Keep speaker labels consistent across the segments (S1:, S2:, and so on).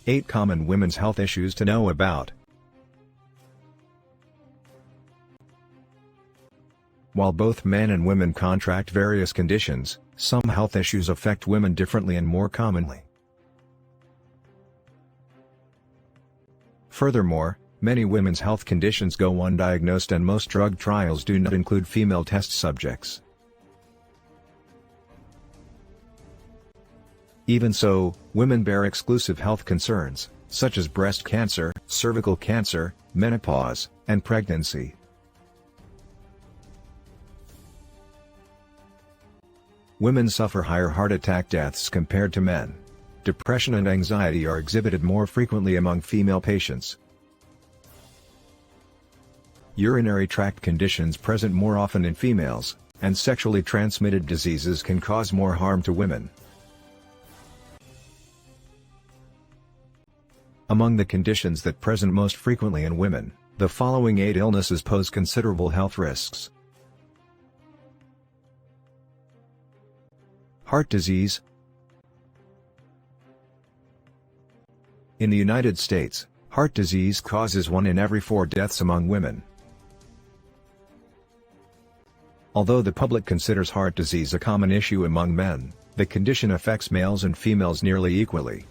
S1: 8 Common women's health issues to know about. While both men and women contract various conditions, some health issues affect women differently and more commonly. Furthermore, many women's health conditions go undiagnosed and most drug trials do not include female test subjects. Even so, women bear exclusive health concerns, such as breast cancer, cervical cancer, menopause, and pregnancy. Women suffer higher heart attack deaths compared to men. Depression and anxiety are exhibited more frequently among female patients. Urinary tract conditions present more often in females, and sexually transmitted diseases can cause more harm to women. Among the conditions that present most frequently in women, the following 8 illnesses pose considerable health risks. Heart disease. In the United States, heart disease causes 1 in every 4 deaths among women. Although the public considers heart disease a common issue among men, the condition affects males and females nearly equally.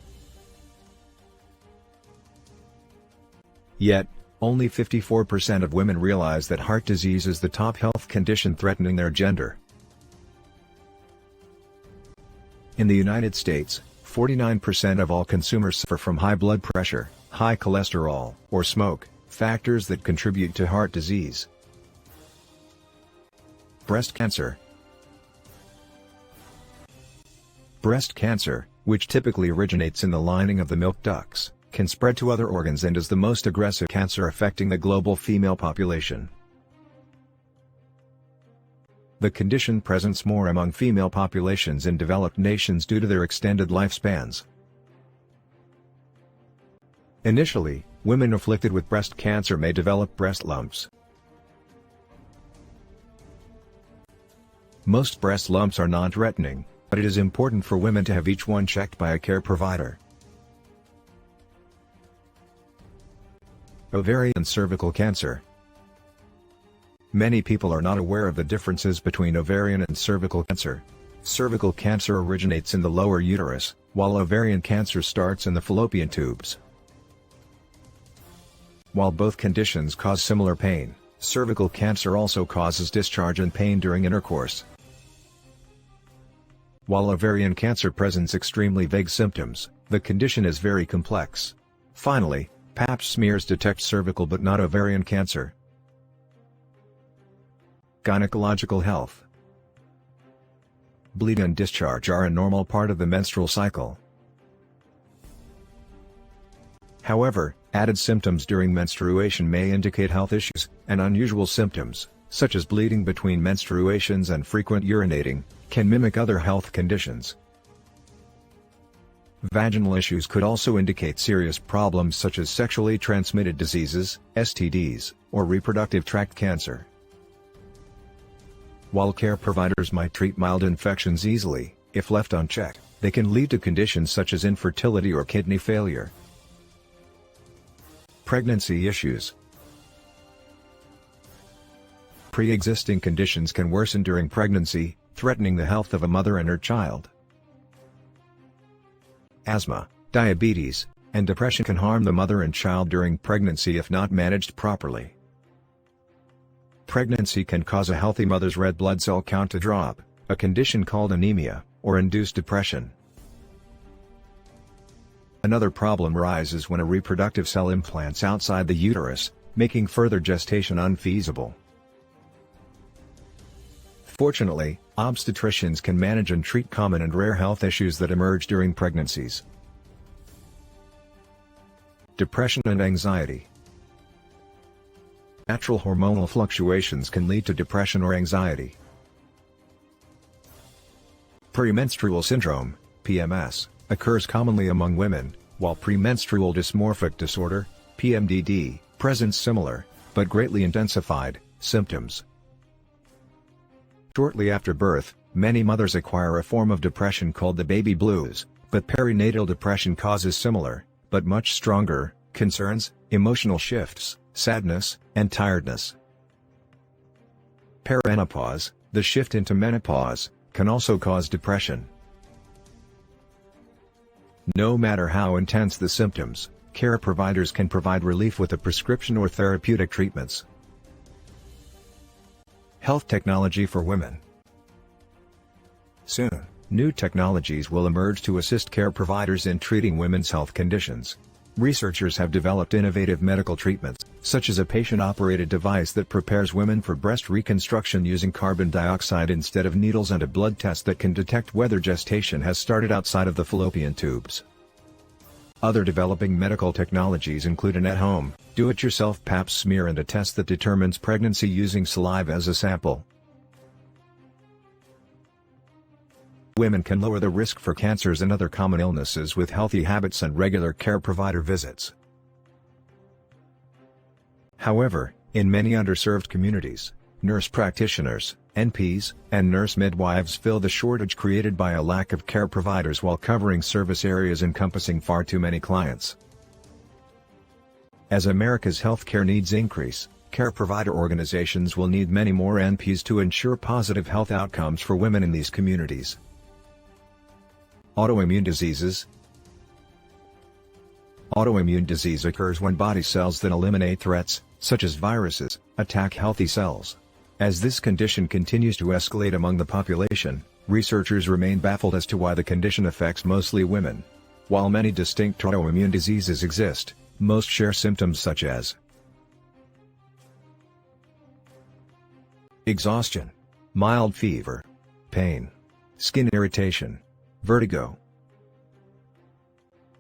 S1: Yet, only 54% of women realize that heart disease is the top health condition threatening their gender. In the United States, 49% of all consumers suffer from high blood pressure, high cholesterol, or smoke, factors that contribute to heart disease. Breast cancer. Breast cancer, which typically originates in the lining of the milk ducts, can spread to other organs and is the most aggressive cancer affecting the global female population. The condition presents more among female populations in developed nations due to their extended lifespans. Initially, women afflicted with breast cancer may develop breast lumps. Most breast lumps are non-threatening, but it is important for women to have each one checked by a care provider. Ovarian and cervical cancer. Many people are not aware of the differences between ovarian and cervical cancer. Cervical cancer originates in the lower uterus, while ovarian cancer starts in the fallopian tubes. While both conditions cause similar pain, cervical cancer also causes discharge and pain during intercourse. While ovarian cancer presents extremely vague symptoms, the condition is very complex. Finally, Pap smears detect cervical but not ovarian cancer. Gynecological health. Bleeding and discharge are a normal part of the menstrual cycle. However, added symptoms during menstruation may indicate health issues, and unusual symptoms, such as bleeding between menstruations and frequent urinating, can mimic other health conditions. Vaginal issues could also indicate serious problems such as sexually transmitted diseases, STDs, or reproductive tract cancer. While care providers might treat mild infections easily, if left unchecked, they can lead to conditions such as infertility or kidney failure. Pregnancy issues. Pre-existing conditions can worsen during pregnancy, threatening the health of a mother and her child. Asthma, diabetes, and depression can harm the mother and child during pregnancy if not managed properly. Pregnancy can cause a healthy mother's red blood cell count to drop, a condition called anemia, or induce depression. Another problem arises when a reproductive cell implants outside the uterus, making further gestation unfeasible. Fortunately, obstetricians can manage and treat common and rare health issues that emerge during pregnancies. Depression and anxiety. Natural hormonal fluctuations can lead to depression or anxiety. Premenstrual syndrome, PMS, occurs commonly among women, while premenstrual dysmorphic disorder, PMDD, presents similar, but greatly intensified, symptoms. Shortly after birth, many mothers acquire a form of depression called the baby blues, but perinatal depression causes similar, but much stronger, concerns, emotional shifts, sadness, and tiredness. Perimenopause, the shift into menopause, can also cause depression. No matter how intense the symptoms, care providers can provide relief with a prescription or therapeutic treatments. Health technology for women. Soon, new technologies will emerge to assist care providers in treating women's health conditions. Researchers have developed innovative medical treatments, such as a patient-operated device that prepares women for breast reconstruction using carbon dioxide instead of needles, and a blood test that can detect whether gestation has started outside of the fallopian tubes. Other developing medical technologies include an at-home, do-it-yourself pap smear and a test that determines pregnancy using saliva as a sample. Women can lower the risk for cancers and other common illnesses with healthy habits and regular care provider visits. However, in many underserved communities, nurse practitioners, NPs, and nurse midwives fill the shortage created by a lack of care providers while covering service areas encompassing far too many clients. As America's healthcare needs increase, care provider organizations will need many more NPs to ensure positive health outcomes for women in these communities. Autoimmune diseases. Autoimmune disease occurs when body cells that eliminate threats, such as viruses, attack healthy cells. As this condition continues to escalate among the population, researchers remain baffled as to why the condition affects mostly women. While many distinct autoimmune diseases exist, most share symptoms such as exhaustion, mild fever, pain, skin irritation, vertigo.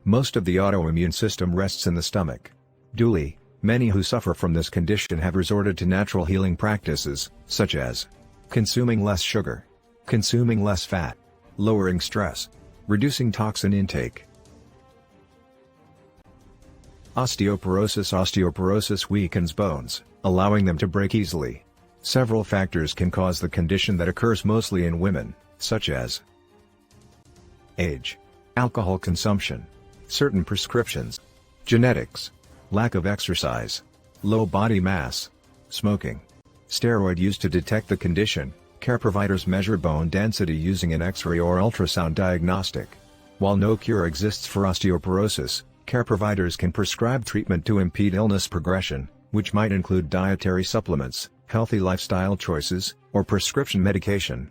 S1: Most of the autoimmune system rests in the stomach. Duly, many who suffer from this condition have resorted to natural healing practices, such as consuming less sugar, consuming less fat, lowering stress, reducing toxin intake. Osteoporosis. Osteoporosis weakens bones, allowing them to break easily. Several factors can cause the condition that occurs mostly in women, such as age, alcohol consumption, certain prescriptions, genetics, lack of exercise, low body mass, smoking. Steroid use. To detect the condition, care providers measure bone density using an X-ray or ultrasound diagnostic. While no cure exists for osteoporosis, care providers can prescribe treatment to impede illness progression, which might include dietary supplements, healthy lifestyle choices, or prescription medication.